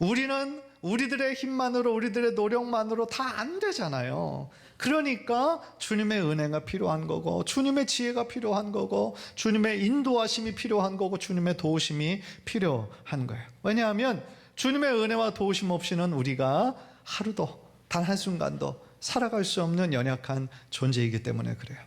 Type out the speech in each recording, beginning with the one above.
우리는 우리들의 힘만으로, 우리들의 노력만으로 다 안 되잖아요. 그러니까 주님의 은혜가 필요한 거고, 주님의 지혜가 필요한 거고, 주님의 인도하심이 필요한 거고, 주님의 도우심이 필요한 거예요. 왜냐하면 주님의 은혜와 도우심 없이는 우리가 하루도, 단 한순간도 살아갈 수 없는 연약한 존재이기 때문에 그래요.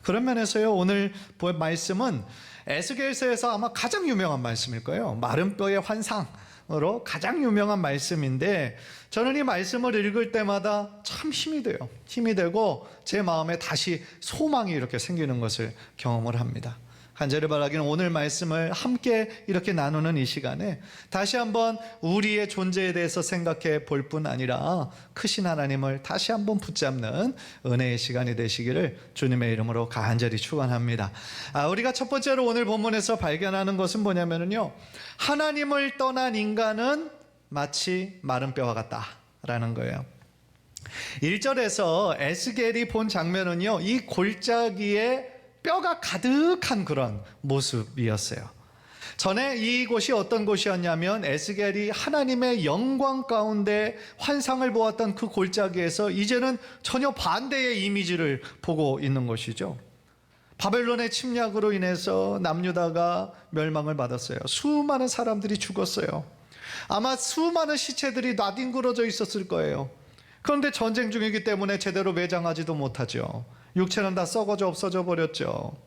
그런 면에서요, 오늘 볼 말씀은 에스겔서에서 아마 가장 유명한 말씀일 거예요. 마른 뼈의 환상으로 가장 유명한 말씀인데, 저는 이 말씀을 읽을 때마다 참 힘이 돼요. 힘이 되고 제 마음에 다시 소망이 이렇게 생기는 것을 경험을 합니다. 간절히 바라기는 오늘 말씀을 함께 이렇게 나누는 이 시간에 다시 한번 우리의 존재에 대해서 생각해 볼 뿐 아니라 크신 하나님을 다시 한번 붙잡는 은혜의 시간이 되시기를 주님의 이름으로 간절히 축원합니다. 우리가 첫 번째로 오늘 본문에서 발견하는 것은 뭐냐면요, 하나님을 떠난 인간은 마치 마른 뼈와 같다라는 거예요. 1절에서 에스겔이 본 장면은요, 이 골짜기에 뼈가 가득한 그런 모습이었어요. 전에 이곳이 어떤 곳이었냐면 에스겔이 하나님의 영광 가운데 환상을 보았던 그 골짜기에서 이제는 전혀 반대의 이미지를 보고 있는 것이죠. 바벨론의 침략으로 인해서 남유다가 멸망을 받았어요. 수많은 사람들이 죽었어요. 아마 수많은 시체들이 나뒹굴어져 있었을 거예요. 그런데 전쟁 중이기 때문에 제대로 매장하지도 못하죠. 육체는 다 썩어져 없어져 버렸죠.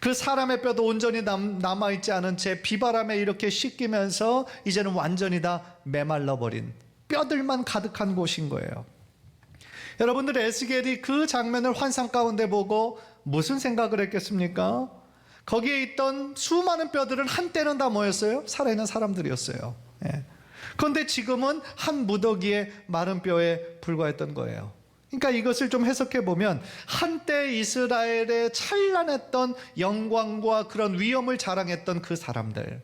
그 사람의 뼈도 온전히 남아있지 않은 채 비바람에 이렇게 씻기면서 이제는 완전히 다 메말라버린 뼈들만 가득한 곳인 거예요. 여러분들, 에스겔이 그 장면을 환상 가운데 보고 무슨 생각을 했겠습니까? 거기에 있던 수많은 뼈들은 한때는 다 뭐였어요? 살아있는 사람들이었어요. 그런데 지금은 한 무더기의 마른 뼈에 불과했던 거예요. 그러니까 이것을 좀 해석해 보면, 한때 이스라엘에 찬란했던 영광과 그런 위엄을 자랑했던 그 사람들,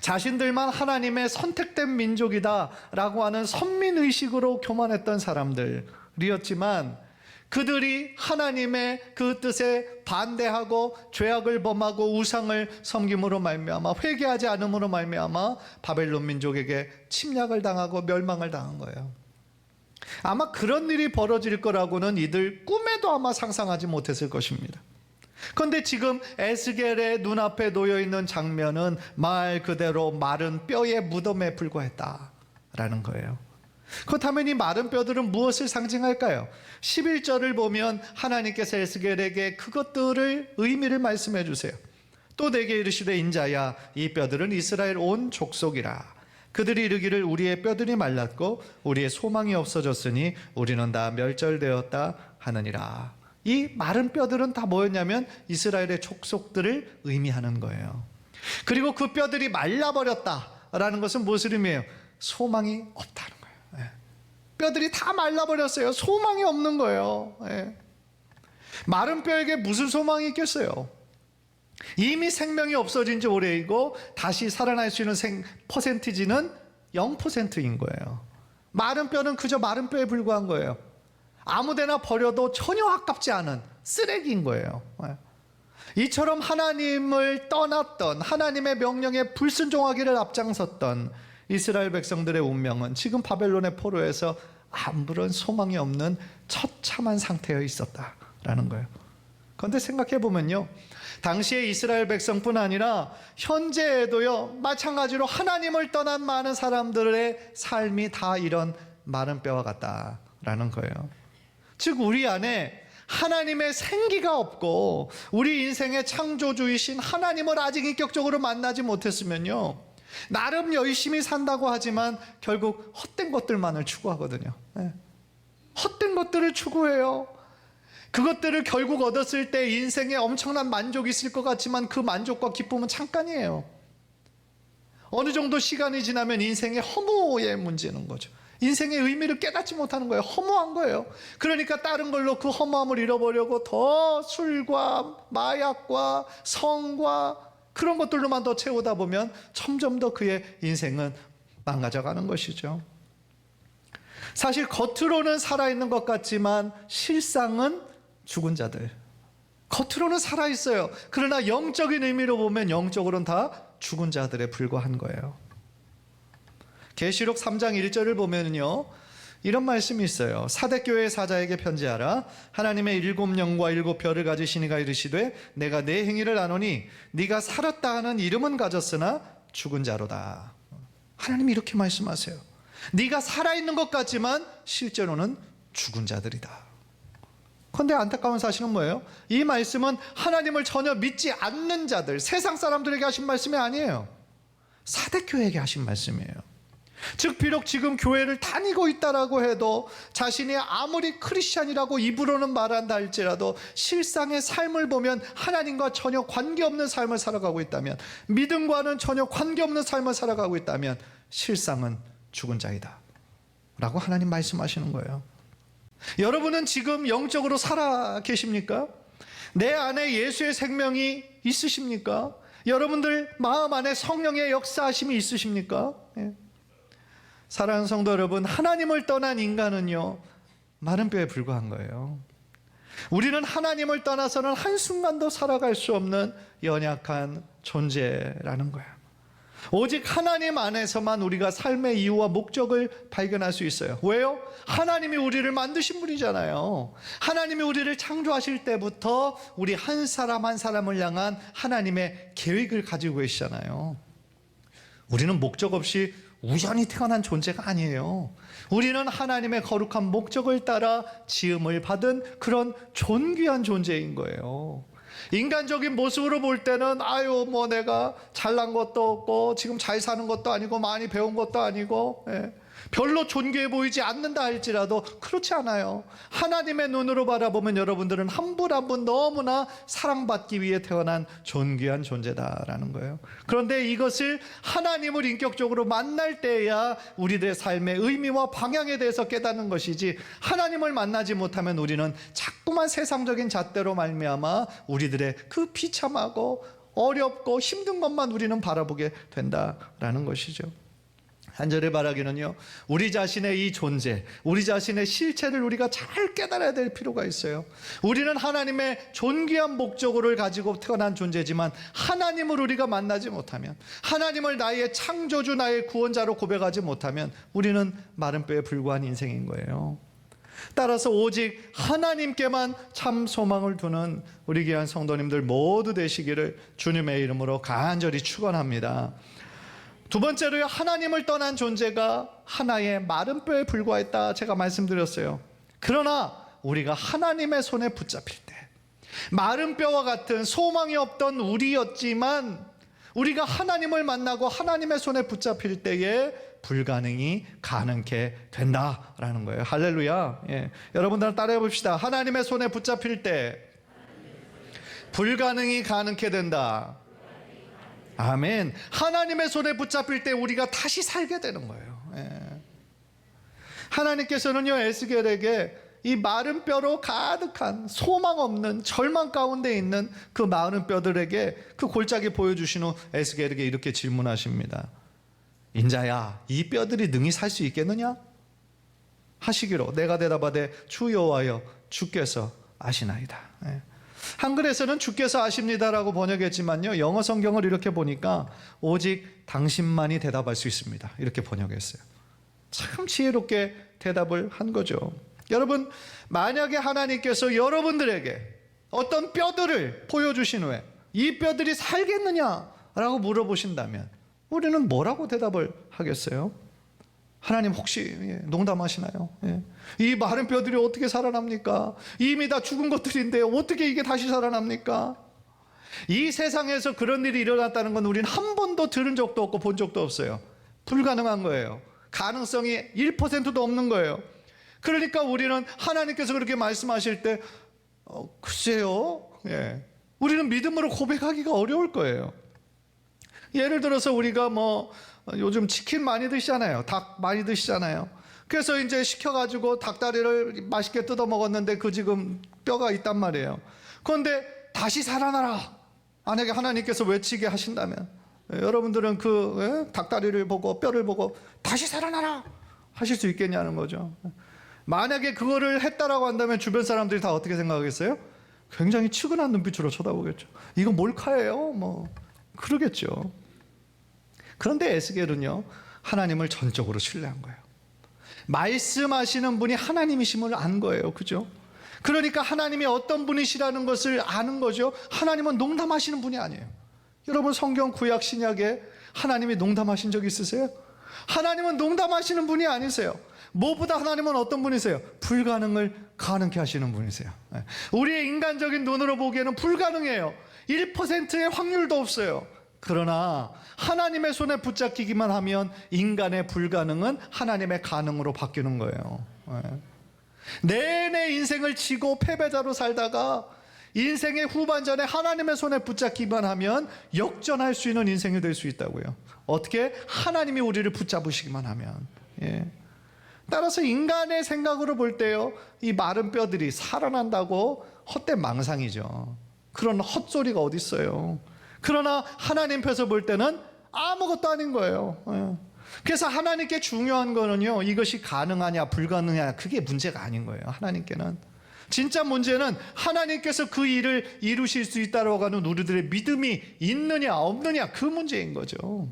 자신들만 하나님의 선택된 민족이다 라고 하는 선민의식으로 교만했던 사람들이었지만, 그들이 하나님의 그 뜻에 반대하고 죄악을 범하고 우상을 섬김으로 말미암아, 회개하지 않음으로 말미암아 바벨론 민족에게 침략을 당하고 멸망을 당한 거예요. 아마 그런 일이 벌어질 거라고는 이들 꿈에도 아마 상상하지 못했을 것입니다. 그런데 지금 에스겔의 눈앞에 놓여있는 장면은 말 그대로 마른 뼈의 무덤에 불과했다라는 거예요. 그렇다면 이 마른 뼈들은 무엇을 상징할까요? 11절을 보면 하나님께서 에스겔에게 그것들을 의미를 말씀해 주세요. 또 내게 이르시되, 인자야, 이 뼈들은 이스라엘 온 족속이라. 그들이 이르기를 우리의 뼈들이 말랐고 우리의 소망이 없어졌으니 우리는 다 멸절되었다 하느니라. 이 마른 뼈들은 다 뭐였냐면 이스라엘의 족속들을 의미하는 거예요. 그리고 그 뼈들이 말라버렸다라는 것은 무엇을 의미해요? 소망이 없다는 거예요. 뼈들이 다 말라버렸어요. 소망이 없는 거예요. 마른 뼈에게 무슨 소망이 있겠어요? 이미 생명이 없어진 지 오래이고 다시 살아날 수 있는 퍼센티지는 0%인 거예요. 마른 뼈는 그저 마른 뼈에 불과한 거예요. 아무데나 버려도 전혀 아깝지 않은 쓰레기인 거예요. 이처럼 하나님을 떠났던, 하나님의 명령에 불순종하기를 앞장섰던 이스라엘 백성들의 운명은 지금 바벨론의 포로에서 아무런 소망이 없는 처참한 상태에 있었다라는 거예요. 그런데 생각해 보면요, 당시에 이스라엘 백성뿐 아니라 현재에도요, 마찬가지로 하나님을 떠난 많은 사람들의 삶이 다 이런 마른 뼈와 같다라는 거예요. 즉 우리 안에 하나님의 생기가 없고 우리 인생의 창조주이신 하나님을 아직 인격적으로 만나지 못했으면요, 나름 열심히 산다고 하지만 결국 헛된 것들만을 추구하거든요. 헛된 것들을 추구해요. 그것들을 결국 얻었을 때 인생에 엄청난 만족이 있을 것 같지만 그 만족과 기쁨은 잠깐이에요. 어느 정도 시간이 지나면 인생의 허무의 문제는 거죠. 인생의 의미를 깨닫지 못하는 거예요. 허무한 거예요. 그러니까 다른 걸로 그 허무함을 잃어버리려고 더 술과 마약과 성과 그런 것들로만 더 채우다 보면 점점 더 그의 인생은 망가져가는 것이죠. 사실 겉으로는 살아있는 것 같지만 실상은 죽은 자들. 겉으로는 살아있어요. 그러나 영적인 의미로 보면 영적으로는 다 죽은 자들에 불과한 거예요. 계시록 3장 1절을 보면요, 이런 말씀이 있어요. 사대교회 사자에게 편지하라. 하나님의 7영과 7별을 가지신 이가 이르시되 내가 내 행위를 아노니 네가 살았다 하는 이름은 가졌으나 죽은 자로다. 하나님이 이렇게 말씀하세요. 네가 살아있는 것 같지만 실제로는 죽은 자들이다. 그런데 안타까운 사실은 뭐예요? 이 말씀은 하나님을 전혀 믿지 않는 자들, 세상 사람들에게 하신 말씀이 아니에요. 사대교회에게 하신 말씀이에요. 즉 비록 지금 교회를 다니고 있다라고 해도 자신이 아무리 크리스찬이라고 입으로는 말한다 할지라도 실상의 삶을 보면 하나님과 전혀 관계없는 삶을 살아가고 있다면, 믿음과는 전혀 관계없는 삶을 살아가고 있다면 실상은 죽은 자이다 라고 하나님 말씀하시는 거예요. 여러분은 지금 영적으로 살아 계십니까? 내 안에 예수의 생명이 있으십니까? 여러분들 마음 안에 성령의 역사하심이 있으십니까? 예. 사랑하는 성도 여러분, 하나님을 떠난 인간은요, 마른 뼈에 불과한 거예요. 우리는 하나님을 떠나서는 한순간도 살아갈 수 없는 연약한 존재라는 거예요. 오직 하나님 안에서만 우리가 삶의 이유와 목적을 발견할 수 있어요. 왜요? 하나님이 우리를 만드신 분이잖아요. 하나님이 우리를 창조하실 때부터 우리 한 사람 한 사람을 향한 하나님의 계획을 가지고 계시잖아요. 우리는 목적 없이 우연히 태어난 존재가 아니에요. 우리는 하나님의 거룩한 목적을 따라 지음을 받은 그런 존귀한 존재인 거예요. 인간적인 모습으로 볼 때는 뭐 내가 잘난 것도 없고 지금 잘 사는 것도 아니고 많이 배운 것도 아니고 별로 존귀해 보이지 않는다 할지라도 그렇지 않아요. 하나님의 눈으로 바라보면 여러분들은 한 분 한 분 너무나 사랑받기 위해 태어난 존귀한 존재다라는 거예요. 그런데 이것을 하나님을 인격적으로 만날 때야 우리들의 삶의 의미와 방향에 대해서 깨닫는 것이지, 하나님을 만나지 못하면 우리는 자꾸만 세상적인 잣대로 말미암아 우리들의 그 비참하고 어렵고 힘든 것만 우리는 바라보게 된다라는 것이죠. 한 절의 바라기는요, 우리 자신의 이 존재, 우리 자신의 실체를 우리가 잘 깨달아야 될 필요가 있어요. 우리는 하나님의 존귀한 목적을 가지고 태어난 존재지만 하나님을 우리가 만나지 못하면, 하나님을 나의 창조주, 나의 구원자로 고백하지 못하면 우리는 마른 뼈에 불과한 인생인 거예요. 따라서 오직 하나님께만 참 소망을 두는 우리 귀한 성도님들 모두 되시기를 주님의 이름으로 간절히 축원합니다. 두 번째로요, 하나님을 떠난 존재가 하나의 마른 뼈에 불과했다 제가 말씀드렸어요. 그러나 우리가 하나님의 손에 붙잡힐 때, 마른 뼈와 같은 소망이 없던 우리였지만 우리가 하나님을 만나고 하나님의 손에 붙잡힐 때에 불가능이 가능케 된다라는 거예요. 할렐루야. 여러분들 따라해 봅시다. 하나님의 손에 붙잡힐 때 불가능이 가능케 된다. 아멘. 하나님의 손에 붙잡힐 때 우리가 다시 살게 되는 거예요. 하나님께서는요, 에스겔에게 이 마른 뼈로 가득한 소망 없는 절망 가운데 있는 그 마른 뼈들에게 그 골짜기 보여주신 후 에스겔에게 이렇게 질문하십니다. 인자야, 이 뼈들이 능히 살 수 있겠느냐? 하시기로 내가 대답하되 주 여호와여, 주께서 아시나이다. 한글에서는 주께서 아십니다라고 번역했지만요, 영어 성경을 이렇게 보니까 오직 당신만이 대답할 수 있습니다, 이렇게 번역했어요. 참 지혜롭게 대답을 한 거죠. 여러분, 만약에 하나님께서 여러분들에게 어떤 뼈들을 보여주신 후에 이 뼈들이 살겠느냐라고 물어보신다면 우리는 뭐라고 대답을 하겠어요? 하나님 혹시 농담하시나요? 이 마른 뼈들이 어떻게 살아납니까? 이미 다 죽은 것들인데 어떻게 이게 다시 살아납니까? 이 세상에서 그런 일이 일어났다는 건 우리는 한 번도 들은 적도 없고 본 적도 없어요. 불가능한 거예요. 가능성이 1%도 없는 거예요. 그러니까 우리는 하나님께서 그렇게 말씀하실 때 글쎄요, 우리는 믿음으로 고백하기가 어려울 거예요. 예를 들어서 우리가 요즘 치킨 많이 드시잖아요. 닭 많이 드시잖아요. 그래서 이제 시켜가지고 닭다리를 맛있게 뜯어 먹었는데 그 지금 뼈가 있단 말이에요. 그런데 다시 살아나라, 만약에 하나님께서 외치게 하신다면 여러분들은 그 닭다리를 보고 뼈를 보고 다시 살아나라 하실 수 있겠냐는 거죠. 만약에 그거를 했다라고 한다면 주변 사람들이 다 어떻게 생각하겠어요? 굉장히 측은한 눈빛으로 쳐다보겠죠. 이거 몰카예요? 그러겠죠. 그런데 에스겔은요, 하나님을 전적으로 신뢰한 거예요. 말씀하시는 분이 하나님이심을 안 거예요. 그죠? 그러니까 하나님이 어떤 분이시라는 것을 아는 거죠. 하나님은 농담하시는 분이 아니에요. 여러분, 성경 구약 신약에 하나님이 농담하신 적 있으세요? 하나님은 농담하시는 분이 아니세요. 무엇보다 하나님은 어떤 분이세요? 불가능을 가능케 하시는 분이세요. 우리의 인간적인 눈으로 보기에는 불가능해요. 1%의 확률도 없어요. 그러나 하나님의 손에 붙잡히기만 하면 인간의 불가능은 하나님의 가능으로 바뀌는 거예요. 내내 인생을 지고 패배자로 살다가 인생의 후반전에 하나님의 손에 붙잡기만 하면 역전할 수 있는 인생이 될 수 있다고요. 어떻게? 하나님이 우리를 붙잡으시기만 하면. 따라서 인간의 생각으로 볼 때요, 이 마른 뼈들이 살아난다고 헛된 망상이죠. 그런 헛소리가 어디 있어요. 그러나 하나님 펴서 볼 때는 아무것도 아닌 거예요. 그래서 하나님께 중요한 거는요, 이것이 가능하냐 불가능하냐 그게 문제가 아닌 거예요. 하나님께는 진짜 문제는 하나님께서 그 일을 이루실 수 있다고 하는 우리들의 믿음이 있느냐 없느냐, 그 문제인 거죠.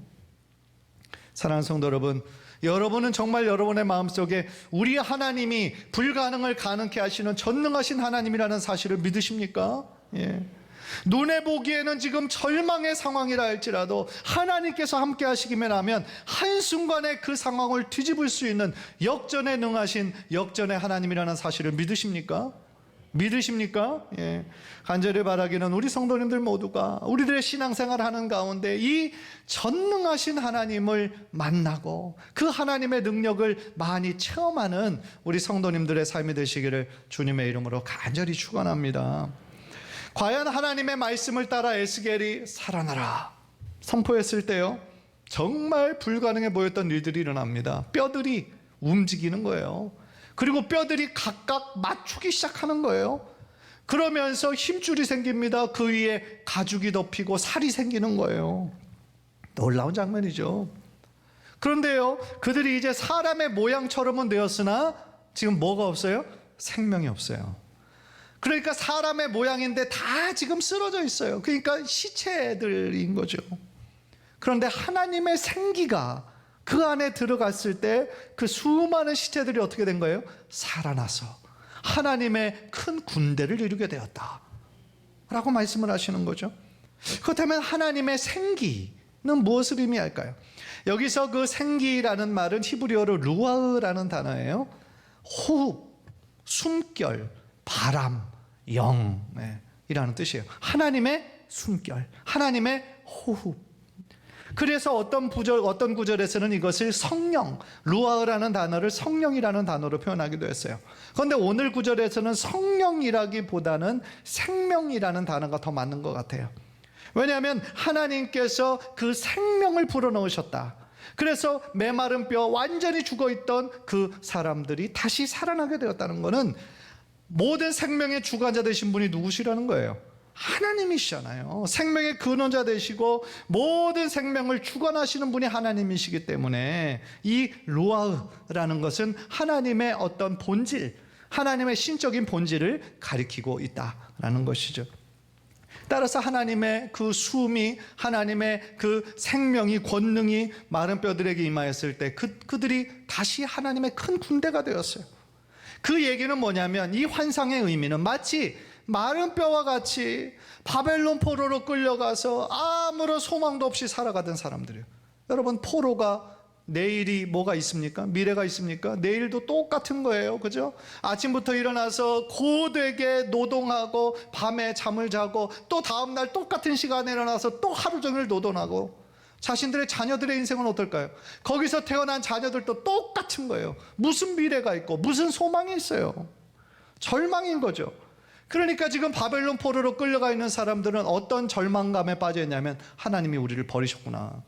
사랑하는 성도 여러분, 여러분은 정말 여러분의 마음속에 우리 하나님이 불가능을 가능케 하시는 전능하신 하나님이라는 사실을 믿으십니까? 눈에 보기에는 지금 절망의 상황이라 할지라도 하나님께서 함께 하시기만 하면 한순간에 그 상황을 뒤집을 수 있는 역전에 능하신 역전의 하나님이라는 사실을 믿으십니까? 믿으십니까? 간절히 바라기는 우리 성도님들 모두가 우리들의 신앙생활 하는 가운데 이 전능하신 하나님을 만나고 그 하나님의 능력을 많이 체험하는 우리 성도님들의 삶이 되시기를 주님의 이름으로 간절히 축원합니다. 과연 하나님의 말씀을 따라 에스겔이 살아나라 선포했을 때요, 정말 불가능해 보였던 일들이 일어납니다. 뼈들이 움직이는 거예요. 그리고 뼈들이 각각 맞추기 시작하는 거예요. 그러면서 힘줄이 생깁니다. 그 위에 가죽이 덮이고 살이 생기는 거예요. 놀라운 장면이죠. 그런데요, 그들이 이제 사람의 모양처럼은 되었으나 지금 뭐가 없어요? 생명이 없어요. 그러니까 사람의 모양인데 다 지금 쓰러져 있어요. 그러니까 시체들인 거죠. 그런데 하나님의 생기가 그 안에 들어갔을 때 그 수많은 시체들이 어떻게 된 거예요? 살아나서 하나님의 큰 군대를 이루게 되었다 라고 말씀을 하시는 거죠. 그렇다면 하나님의 생기는 무엇을 의미할까요? 여기서 그 생기라는 말은 히브리어로 루아흐라는 단어예요. 호흡, 숨결, 바람, 영이라는 뜻이에요. 하나님의 숨결, 하나님의 호흡. 그래서 어떤 구절에서는 이것을 성령, 루아흐라는 단어를 성령이라는 단어로 표현하기도 했어요. 그런데 오늘 구절에서는 성령이라기보다는 생명이라는 단어가 더 맞는 것 같아요. 왜냐하면 하나님께서 그 생명을 불어넣으셨다. 그래서 메마른 뼈, 완전히 죽어있던 그 사람들이 다시 살아나게 되었다는 것은 모든 생명의 주관자 되신 분이 누구시라는 거예요? 하나님이시잖아요. 생명의 근원자 되시고 모든 생명을 주관하시는 분이 하나님이시기 때문에 이 루아흐라는 것은 하나님의 어떤 본질, 하나님의 신적인 본질을 가리키고 있다라는 것이죠. 따라서 하나님의 그 숨이, 하나님의 그 생명이, 권능이 마른 뼈들에게 임하였을 때 그들이 다시 하나님의 큰 군대가 되었어요. 그 얘기는 뭐냐면, 이 환상의 의미는 마치 마른 뼈와 같이 바벨론 포로로 끌려가서 아무런 소망도 없이 살아가던 사람들이에요. 여러분, 포로가 내일이 뭐가 있습니까? 미래가 있습니까? 내일도 똑같은 거예요. 그죠? 아침부터 일어나서 고되게 노동하고 밤에 잠을 자고 또 다음날 똑같은 시간에 일어나서 또 하루 종일 노동하고, 자신들의 자녀들의 인생은 어떨까요? 거기서 태어난 자녀들도 똑같은 거예요. 무슨 미래가 있고 무슨 소망이 있어요? 절망인 거죠. 그러니까 지금 바벨론 포로로 끌려가 있는 사람들은 어떤 절망감에 빠져 있냐면, 하나님이 우리를 버리셨구나.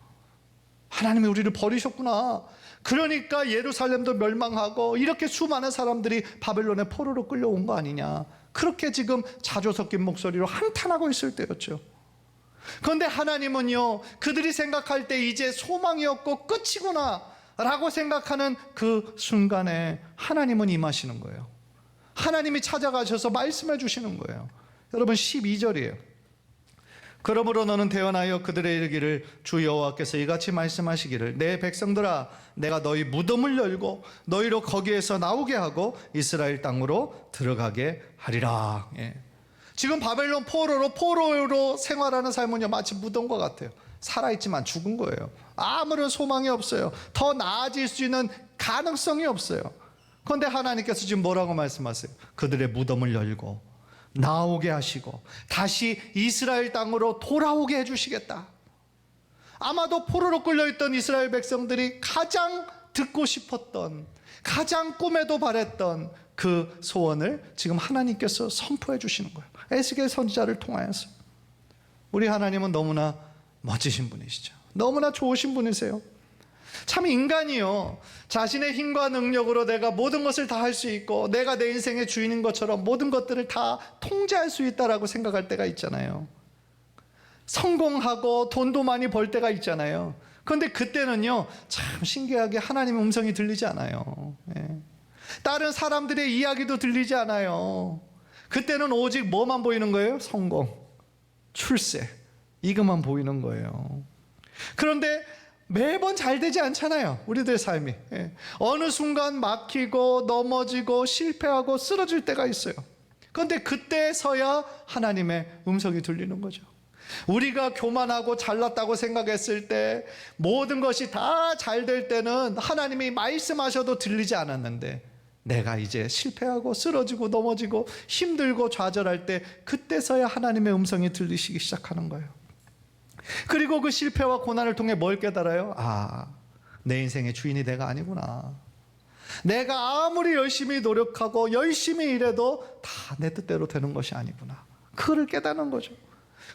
하나님이 우리를 버리셨구나. 그러니까 예루살렘도 멸망하고 이렇게 수많은 사람들이 바벨론의 포로로 끌려온 거 아니냐. 그렇게 지금 자조 섞인 목소리로 한탄하고 있을 때였죠. 그런데 하나님은요, 그들이 생각할 때 이제 소망이 없고 끝이구나 라고 생각하는 그 순간에 하나님은 임하시는 거예요. 하나님이 찾아가셔서 말씀해 주시는 거예요. 여러분, 12절이에요. 그러므로 너는 대언하여 그들의 이르기를 주 여호와께서 이같이 말씀하시기를 내 백성들아 내가 너희 무덤을 열고 너희로 거기에서 나오게 하고 이스라엘 땅으로 들어가게 하리라. 지금 바벨론 포로로 생활하는 삶은요 마치 무덤과 같아요. 살아있지만 죽은 거예요. 아무런 소망이 없어요. 더 나아질 수 있는 가능성이 없어요. 그런데 하나님께서 지금 뭐라고 말씀하세요? 그들의 무덤을 열고 나오게 하시고 다시 이스라엘 땅으로 돌아오게 해주시겠다. 아마도 포로로 끌려있던 이스라엘 백성들이 가장 듣고 싶었던, 가장 꿈에도 바랬던 그 소원을 지금 하나님께서 선포해 주시는 거예요. 에스겔 선지자를 통하여서. 우리 하나님은 너무나 멋지신 분이시죠. 너무나 좋으신 분이세요. 참 인간이요, 자신의 힘과 능력으로 내가 모든 것을 다 할 수 있고 내가 내 인생의 주인인 것처럼 모든 것들을 다 통제할 수 있다라고 생각할 때가 있잖아요. 성공하고 돈도 많이 벌 때가 있잖아요. 그런데 그때는요 참 신기하게 하나님의 음성이 들리지 않아요. 다른 사람들의 이야기도 들리지 않아요. 그때는 오직 뭐만 보이는 거예요? 성공, 출세, 이것만 보이는 거예요. 그런데 매번 잘 되지 않잖아요, 우리들의 삶이. 어느 순간 막히고 넘어지고 실패하고 쓰러질 때가 있어요. 그런데 그때서야 하나님의 음성이 들리는 거죠. 우리가 교만하고 잘났다고 생각했을 때, 모든 것이 다 잘 될 때는 하나님이 말씀하셔도 들리지 않았는데, 내가 이제 실패하고 쓰러지고 넘어지고 힘들고 좌절할 때, 그때서야 하나님의 음성이 들리시기 시작하는 거예요. 그리고 그 실패와 고난을 통해 뭘 깨달아요? 아, 내 인생의 주인이 내가 아니구나. 내가 아무리 열심히 노력하고 열심히 일해도 다 내 뜻대로 되는 것이 아니구나. 그걸 깨닫는 거죠.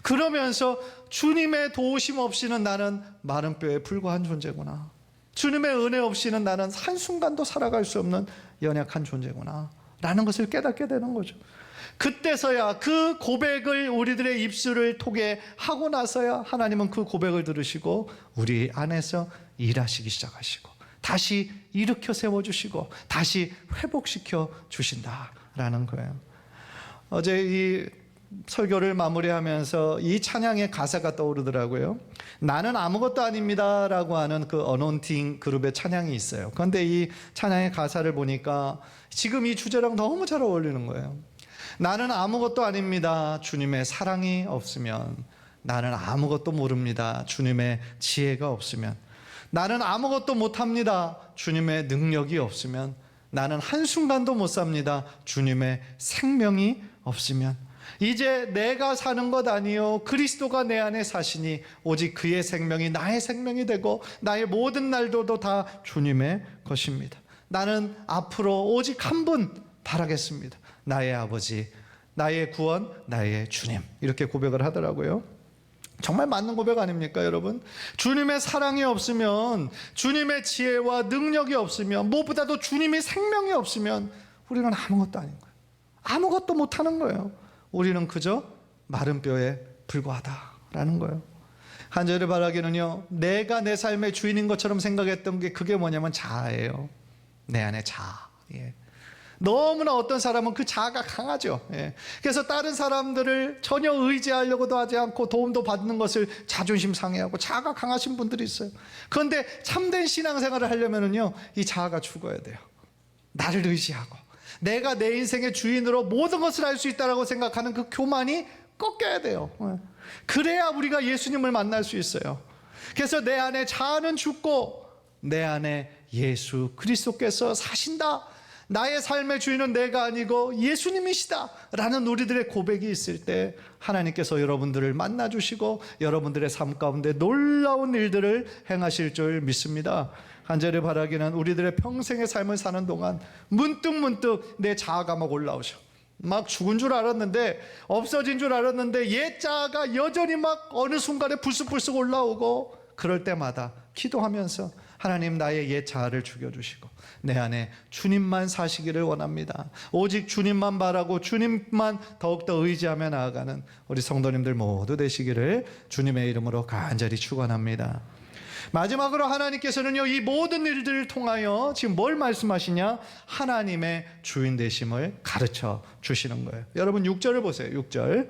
그러면서 주님의 도우심 없이는 나는 마른 뼈에 불과한 존재구나. 주님의 은혜 없이는 나는 한순간도 살아갈 수 없는 연약한 존재구나 라는 것을 깨닫게 되는 거죠. 그때서야, 그 고백을 우리들의 입술을 통해 하고 나서야 하나님은 그 고백을 들으시고 우리 안에서 일하시기 시작하시고 다시 일으켜 세워주시고 다시 회복시켜 주신다라는 거예요. 어제 이 설교를 마무리하면서 이 찬양의 가사가 떠오르더라고요. 나는 아무것도 아닙니다 라고 하는 그 어논팅 그룹의 찬양이 있어요. 그런데 이 찬양의 가사를 보니까 지금 이 주제랑 너무 잘 어울리는 거예요. 나는 아무것도 아닙니다, 주님의 사랑이 없으면. 나는 아무것도 모릅니다, 주님의 지혜가 없으면. 나는 아무것도 못합니다, 주님의 능력이 없으면. 나는 한순간도 못 삽니다, 주님의 생명이 없으면. 이제 내가 사는 것 아니요 그리스도가 내 안에 사시니 오직 그의 생명이 나의 생명이 되고 나의 모든 날도 다 주님의 것입니다. 나는 앞으로 오직 한 분 바라겠습니다. 나의 아버지, 나의 구원, 나의 주님. 이렇게 고백을 하더라고요. 정말 맞는 고백 아닙니까, 여러분? 주님의 사랑이 없으면, 주님의 지혜와 능력이 없으면, 무엇보다도 주님의 생명이 없으면 우리는 아무것도 아닌 거예요. 아무것도 못하는 거예요. 우리는 그저 마른 뼈에 불과하다라는 거예요. 한 절을 바라기는요, 내가 내 삶의 주인인 것처럼 생각했던 게 그게 뭐냐면 자아예요. 내 안에 자아. 너무나 어떤 사람은 그 자아가 강하죠. 그래서 다른 사람들을 전혀 의지하려고도 하지 않고 도움도 받는 것을 자존심 상해하고 자아가 강하신 분들이 있어요. 그런데 참된 신앙생활을 하려면요, 이 자아가 죽어야 돼요. 나를 의지하고 내가 내 인생의 주인으로 모든 것을 할 수 있다고 생각하는 그 교만이 꺾여야 돼요. 그래야 우리가 예수님을 만날 수 있어요. 그래서 내 안에 자아는 죽고 내 안에 예수 그리스도께서 사신다, 나의 삶의 주인은 내가 아니고 예수님이시다 라는 우리들의 고백이 있을 때 하나님께서 여러분들을 만나주시고 여러분들의 삶 가운데 놀라운 일들을 행하실 줄 믿습니다. 한 절을 바라기는 우리들의 평생의 삶을 사는 동안 문득 내 자아가 막 올라오죠. 막 죽은 줄 알았는데, 없어진 줄 알았는데 옛 자아가 여전히 막 어느 순간에 불쑥불쑥 올라오고, 그럴 때마다 기도하면서 하나님, 나의 옛 자아를 죽여주시고 내 안에 주님만 사시기를 원합니다. 오직 주님만 바라고 주님만 더욱더 의지하며 나아가는 우리 성도님들 모두 되시기를 주님의 이름으로 간절히 축원합니다. 마지막으로 하나님께서는요, 이 모든 일들을 통하여 지금 뭘 말씀하시냐? 하나님의 주인 되심을 가르쳐 주시는 거예요. 여러분 6절을 보세요. 6절.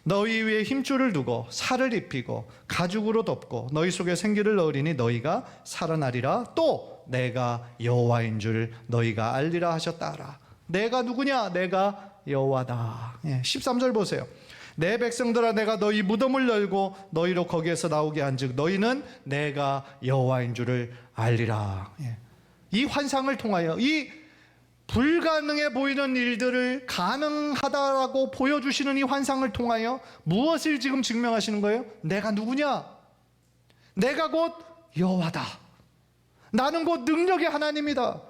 너희 위에 힘줄을 두고 살을 입히고 가죽으로 덮고 너희 속에 생기를 넣으리니 너희가 살아나리라. 또 내가 여호와인 줄 너희가 알리라 하셨다라. 내가 누구냐? 내가 여호와다. 13절 보세요. 내 백성들아, 내가 너희 무덤을 열고 너희로 거기에서 나오게 한즉 너희는 내가 여호와인 줄을 알리라. 이 환상을 통하여 이 불가능해 보이는 일들을 가능하다라고 보여주시는 이 환상을 통하여 무엇을 지금 증명하시는 거예요? 내가 누구냐? 내가 곧 여호와다. 나는 곧 능력의 하나님이다.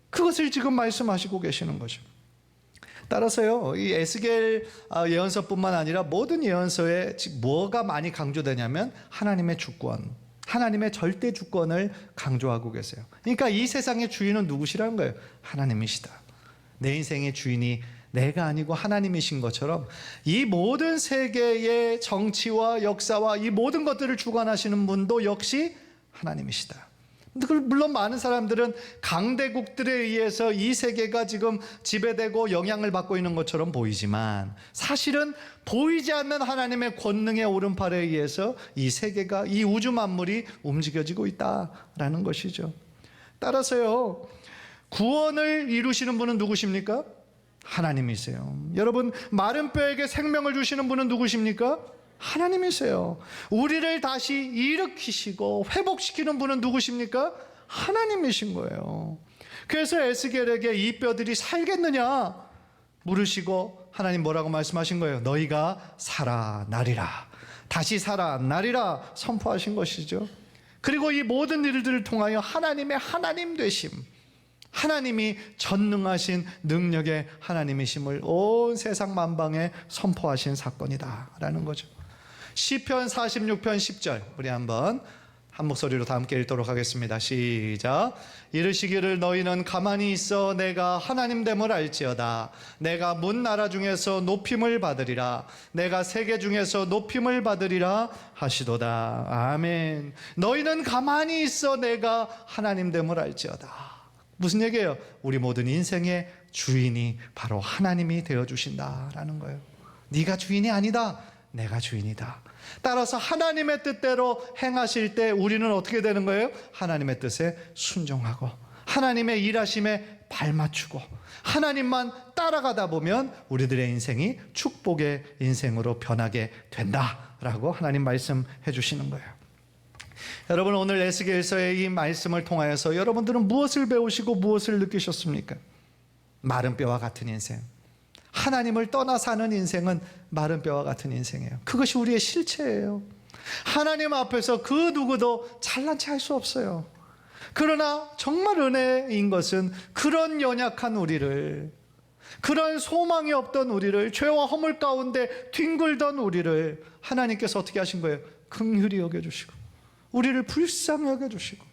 그것을 지금 말씀하시고 계시는 거죠. 따라서요, 이 에스겔 예언서뿐만 아니라 모든 예언서에 뭐가 많이 강조되냐면 하나님의 주권, 하나님의 절대 주권을 강조하고 계세요. 그러니까 이 세상의 주인은 누구시라는 거예요? 하나님이시다. 내 인생의 주인이 내가 아니고 하나님이신 것처럼 이 모든 세계의 정치와 역사와 이 모든 것들을 주관하시는 분도 역시 하나님이시다. 물론 많은 사람들은 강대국들에 의해서 이 세계가 지금 지배되고 영향을 받고 있는 것처럼 보이지만 사실은 보이지 않는 하나님의 권능의 오른팔에 의해서 이 세계가, 이 우주 만물이 움직여지고 있다라는 것이죠. 따라서요, 구원을 이루시는 분은 누구십니까? 하나님이세요. 여러분, 마른 뼈에게 생명을 주시는 분은 누구십니까? 하나님이세요. 우리를 다시 일으키시고 회복시키는 분은 누구십니까? 하나님이신 거예요. 그래서 에스겔에게 이 뼈들이 살겠느냐 물으시고 하나님 뭐라고 말씀하신 거예요? 너희가 살아나리라. 다시 살아나리라 선포하신 것이죠. 그리고 이 모든 일들을 통하여 하나님의 하나님 되심, 하나님이 전능하신 능력의 하나님이심을 온 세상 만방에 선포하신 사건이다라는 거죠. 시편 46편 10절 우리 한번 한 목소리로 다 함께 읽도록 하겠습니다. 시작. 이르시기를 너희는 가만히 있어 내가 하나님됨을 알지어다. 내가 문 나라 중에서 높임을 받으리라. 내가 세계 중에서 높임을 받으리라 하시도다. 아멘. 너희는 가만히 있어 내가 하나님됨을 알지어다. 무슨 얘기예요? 우리 모든 인생의 주인이 바로 하나님이 되어주신다라는 거예요. 네가 주인이 아니다. 내가 주인이다. 따라서 하나님의 뜻대로 행하실 때 우리는 어떻게 되는 거예요? 하나님의 뜻에 순종하고 하나님의 일하심에 발맞추고 하나님만 따라가다 보면 우리들의 인생이 축복의 인생으로 변하게 된다라고 하나님 말씀해 주시는 거예요. 여러분, 오늘 에스겔서의 이 말씀을 통하여서 여러분들은 무엇을 배우시고 무엇을 느끼셨습니까? 마른 뼈와 같은 인생, 하나님을 떠나 사는 인생은 마른 뼈와 같은 인생이에요. 그것이 우리의 실체예요. 하나님 앞에서 그 누구도 잘난 체 할 수 없어요. 그러나 정말 은혜인 것은 그런 연약한 우리를, 그런 소망이 없던 우리를, 죄와 허물 가운데 뒹굴던 우리를 하나님께서 어떻게 하신 거예요? 긍휼히 여겨주시고 우리를 불쌍히 여겨주시고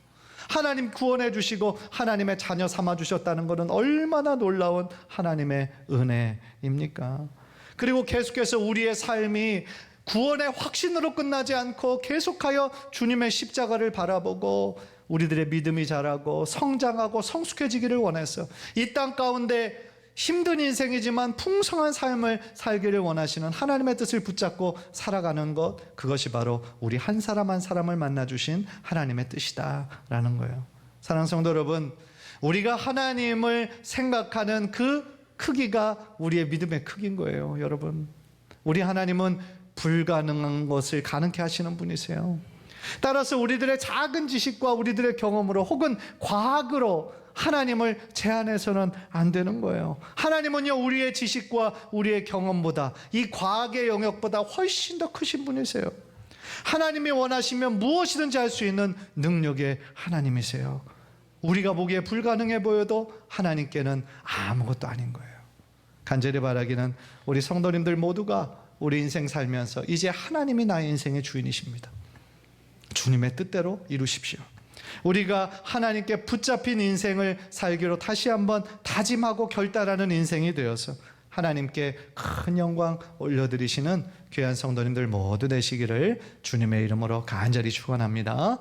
하나님 구원해 주시고 하나님의 자녀 삼아 주셨다는 것은 얼마나 놀라운 하나님의 은혜입니까? 그리고 계속해서 우리의 삶이 구원의 확신으로 끝나지 않고 계속하여 주님의 십자가를 바라보고 우리들의 믿음이 자라고 성장하고 성숙해지기를 원해서 이 땅 가운데 힘든 인생이지만 풍성한 삶을 살기를 원하시는 하나님의 뜻을 붙잡고 살아가는 것, 그것이 바로 우리 한 사람 한 사람을 만나주신 하나님의 뜻이다라는 거예요. 사랑하는 성도 여러분, 우리가 하나님을 생각하는 그 크기가 우리의 믿음의 크기인 거예요. 여러분, 우리 하나님은 불가능한 것을 가능케 하시는 분이세요. 따라서 우리들의 작은 지식과 우리들의 경험으로 혹은 과학으로 하나님을 제한해서는 안 되는 거예요. 하나님은요, 우리의 지식과 우리의 경험보다, 이 과학의 영역보다 훨씬 더 크신 분이세요. 하나님이 원하시면 무엇이든지 할 수 있는 능력의 하나님이세요. 우리가 보기에 불가능해 보여도 하나님께는 아무것도 아닌 거예요. 간절히 바라기는 우리 성도님들 모두가 우리 인생 살면서 이제 하나님이 나의 인생의 주인이십니다. 주님의 뜻대로 이루십시오. 우리가 하나님께 붙잡힌 인생을 살기로 다시 한번 다짐하고 결단하는 인생이 되어서 하나님께 큰 영광 올려드리시는 귀한 성도님들 모두 되시기를 주님의 이름으로 간절히 축원합니다.